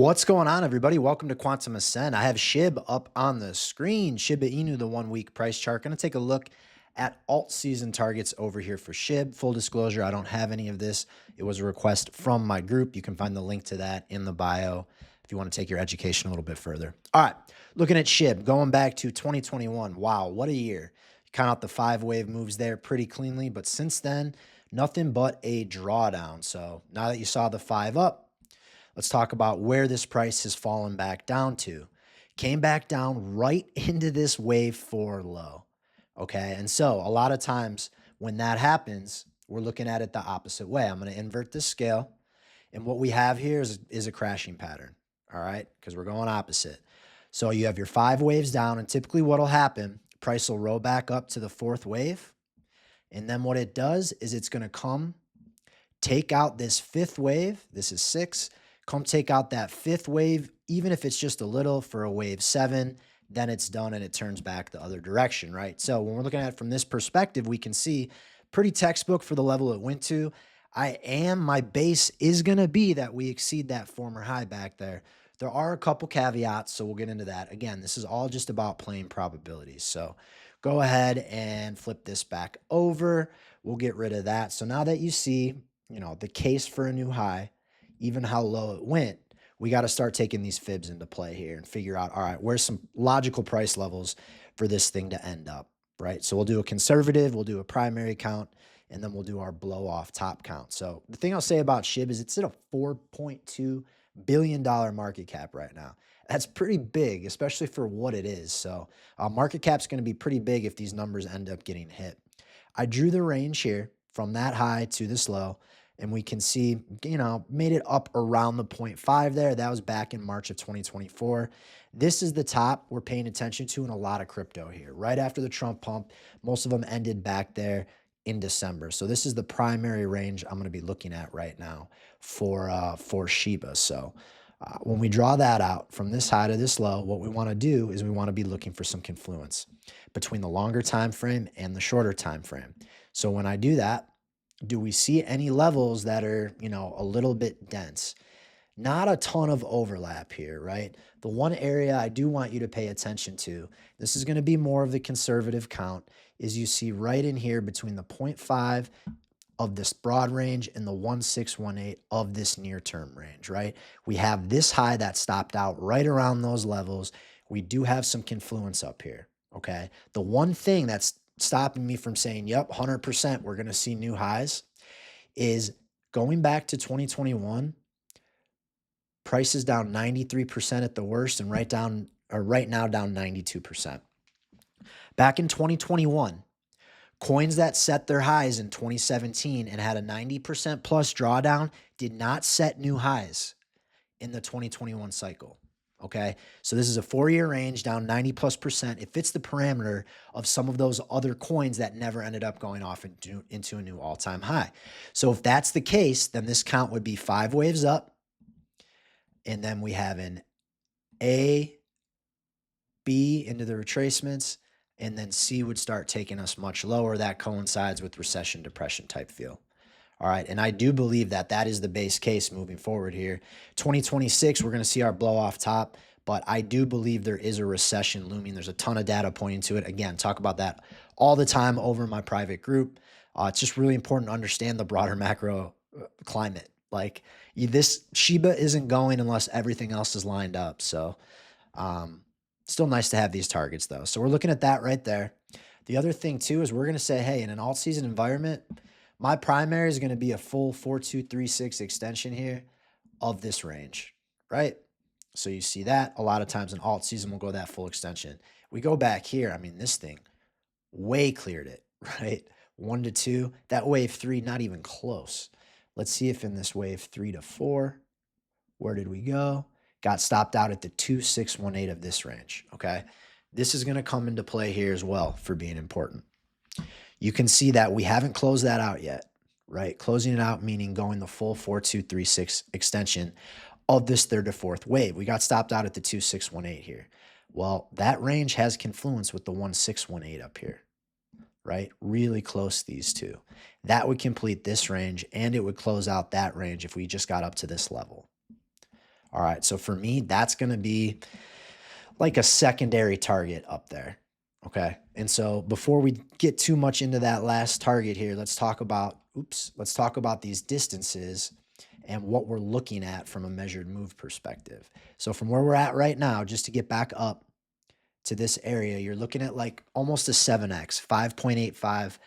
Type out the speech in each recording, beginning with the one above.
What's going on, everybody? Welcome to Quantum Ascend. I have SHIB up on the screen. Shiba Inu, the 1 week price chart. Going to take a look at Altseason targets over here for SHIB. Full disclosure, I don't have any of this. It was a request from my group. You can find the link to that in the bio if you want to take your education a little bit further. All right, looking at SHIB, going back to 2021. Wow, what a year. Count out the 5-wave moves there pretty cleanly, but since then, nothing but a drawdown. So now that you saw the 5 up, let's talk about where this price has fallen back down to. Came back down right into this wave 4 low. Okay. And so a lot of times when that happens, we're looking at it the opposite way. I'm going to invert this scale. And what we have here is a crashing pattern. All right. Because we're going opposite. So you have your 5 waves down, and typically what'll happen, price will roll back up to the 4th wave. And then what it does is it's going to come take out this 5th wave. This is 6. Come take out that 5th wave, even if it's just a little, for a wave 7, then it's done and it turns back the other direction, right? So when we're looking at it from this perspective, we can see pretty textbook for the level it went to. My base is going to be that we exceed that former high back there. There are a couple caveats, so we'll get into that. Again, this is all just about plain probabilities. So go ahead and flip this back over. We'll get rid of that. So now that you see, the case for a new high, even how low it went, we got to start taking these fibs into play here and figure out, all right, where's some logical price levels for this thing to end up, right? So we'll do a conservative, we'll do a primary count, and then we'll do our blow off top count. So the thing I'll say about SHIB is it's at a $4.2 billion market cap right now. That's pretty big, especially for what it is. So market cap's going to be pretty big if these numbers end up getting hit. I drew the range here from that high to this low. And we can see, made it up around the 0.5 there. That was back in March of 2024. This is the top we're paying attention to in a lot of crypto here. Right after the Trump pump, most of them ended back there in December. So this is the primary range I'm going to be looking at right now for Shiba. So when we draw that out from this high to this low, what we want to do is we want to be looking for some confluence between the longer time frame and the shorter time frame. So when I do that, do we see any levels that are, a little bit dense? Not a ton of overlap here, right? The one area I do want you to pay attention to, this is going to be more of the conservative count, is you see right in here between the 0.5 of this broad range and the 1618 of this near-term range, right? We have this high that stopped out right around those levels. We do have some confluence up here, okay? The one thing that's stopping me from saying, yep, 100%, we're going to see new highs, is going back to 2021, prices down 93% at the worst, and right now down 92%. Back in 2021, coins that set their highs in 2017 and had a 90% plus drawdown did not set new highs in the 2021 cycle. Okay, so this is a 4-year range down 90+%. It fits the parameter of some of those other coins that never ended up going off into a new all-time high. So if that's the case, then this count would be 5 waves up, and then we have an A, B into the retracements, and then C would start taking us much lower. That coincides with recession depression type feel. All right, and I do believe that that is the base case moving forward here. 2026, we're going to see our blow off top, but I do believe there is a recession looming. There's a ton of data pointing to it. Again, talk about that all the time over in my private group. It's just really important to understand the broader macro climate. Like this Shiba isn't going unless everything else is lined up. So still nice to have these targets though. So we're looking at that right there. The other thing too is we're going to say, hey, in an alt season environment, my primary is going to be a full 4236 extension here of this range, right? So you see that a lot of times in alt season, we'll go that full extension. We go back here. I mean, this thing way cleared it, right? 1 to 2, that wave 3, not even close. Let's see if in this wave 3 to 4, where did we go? Got stopped out at the 2618 of this range, okay? This is going to come into play here as well for being important. You can see that we haven't closed that out yet, right? Closing it out meaning going the full 4236 extension of this 3rd to 4th wave. We got stopped out at the 2618 here. Well, that range has confluence with the 1618 up here, right? Really close, these two. That would complete this range, and it would close out that range if we just got up to this level. All right, so for me, that's going to be like a secondary target up there. Okay. And so before we get too much into that last target here, let's talk about these distances and what we're looking at from a measured move perspective. So from where we're at right now, just to get back up to this area, you're looking at like almost a 7x, 5.85,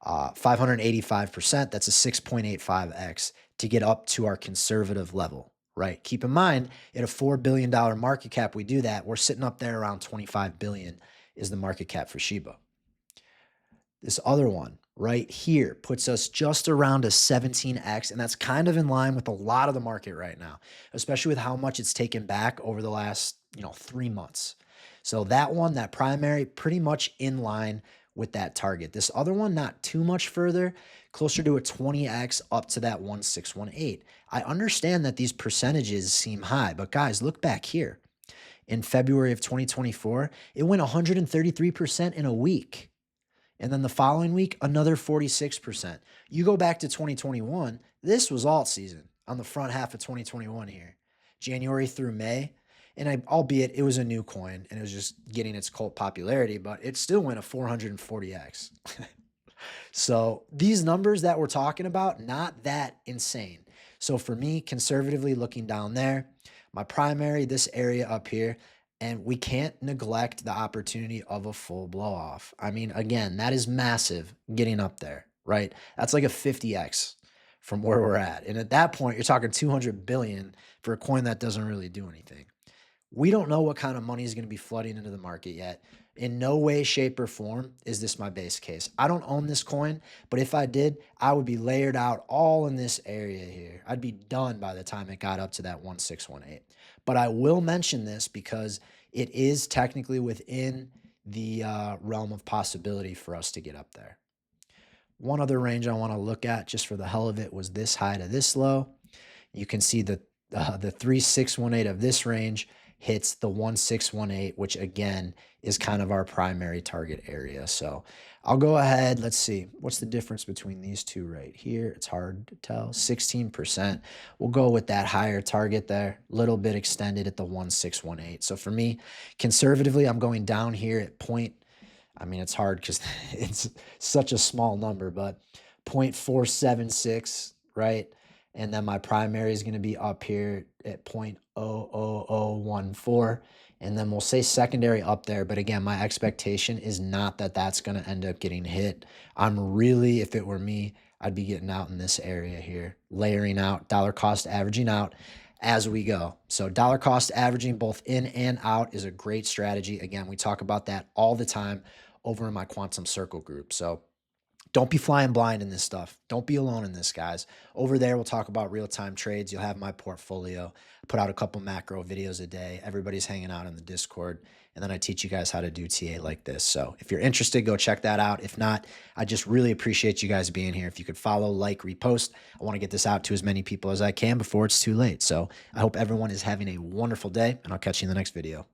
585%. That's a 6.85x to get up to our conservative level, right? Keep in mind, at a $4 billion market cap, we do that. We're sitting up there around 25 billion is the market cap for Shiba. This other one right here puts us just around a 17x, and that's kind of in line with a lot of the market right now, especially with how much it's taken back over the last 3 months. So that one, that primary, pretty much in line with that target. This other one, not too much further, closer to a 20x up to that 1618. I understand that these percentages seem high, but guys, look back here. In February of 2024, it went 133% in a week. And then the following week, another 46%. You go back to 2021, this was alt season on the front half of 2021 here, January through May. And albeit it was a new coin and it was just getting its cult popularity, but it still went a 440x. So these numbers that we're talking about, not that insane. So for me, conservatively looking down there, my primary, this area up here, and we can't neglect the opportunity of a full blow off. I mean, again, that is massive getting up there, right? That's like a 50x from where we're at. And at that point, you're talking 200 billion for a coin that doesn't really do anything. We don't know what kind of money is going to be flooding into the market yet. In no way, shape, or form is this my base case. I don't own this coin, but if I did, I would be layered out all in this area here. I'd be done by the time it got up to that 1618. But I will mention this because it is technically within the realm of possibility for us to get up there. One other range I want to look at just for the hell of it was this high to this low. You can see the 3618 of this range hits the 1618, which again is kind of our primary target area. So I'll go ahead. Let's see. What's the difference between these two right here? It's hard to tell. 16%. We'll go with that higher target there. A little bit extended at the 1618. So for me, conservatively, I'm going down here at point. I mean, it's hard because it's such a small number, but 0.476, right? And then my primary is going to be up here at 0.00014. And then we'll say secondary up there. But again, my expectation is not that that's going to end up getting hit. I'm really, if it were me, I'd be getting out in this area here, layering out, dollar cost averaging out as we go. So dollar cost averaging both in and out is a great strategy. Again, we talk about that all the time over in my Quantum Circle group. So don't be flying blind in this stuff. Don't be alone in this, guys. Over there, we'll talk about real-time trades. You'll have my portfolio. I put out a couple macro videos a day. Everybody's hanging out in the Discord. And then I teach you guys how to do TA like this. So if you're interested, go check that out. If not, I just really appreciate you guys being here. If you could follow, like, repost. I want to get this out to as many people as I can before it's too late. So I hope everyone is having a wonderful day, and I'll catch you in the next video.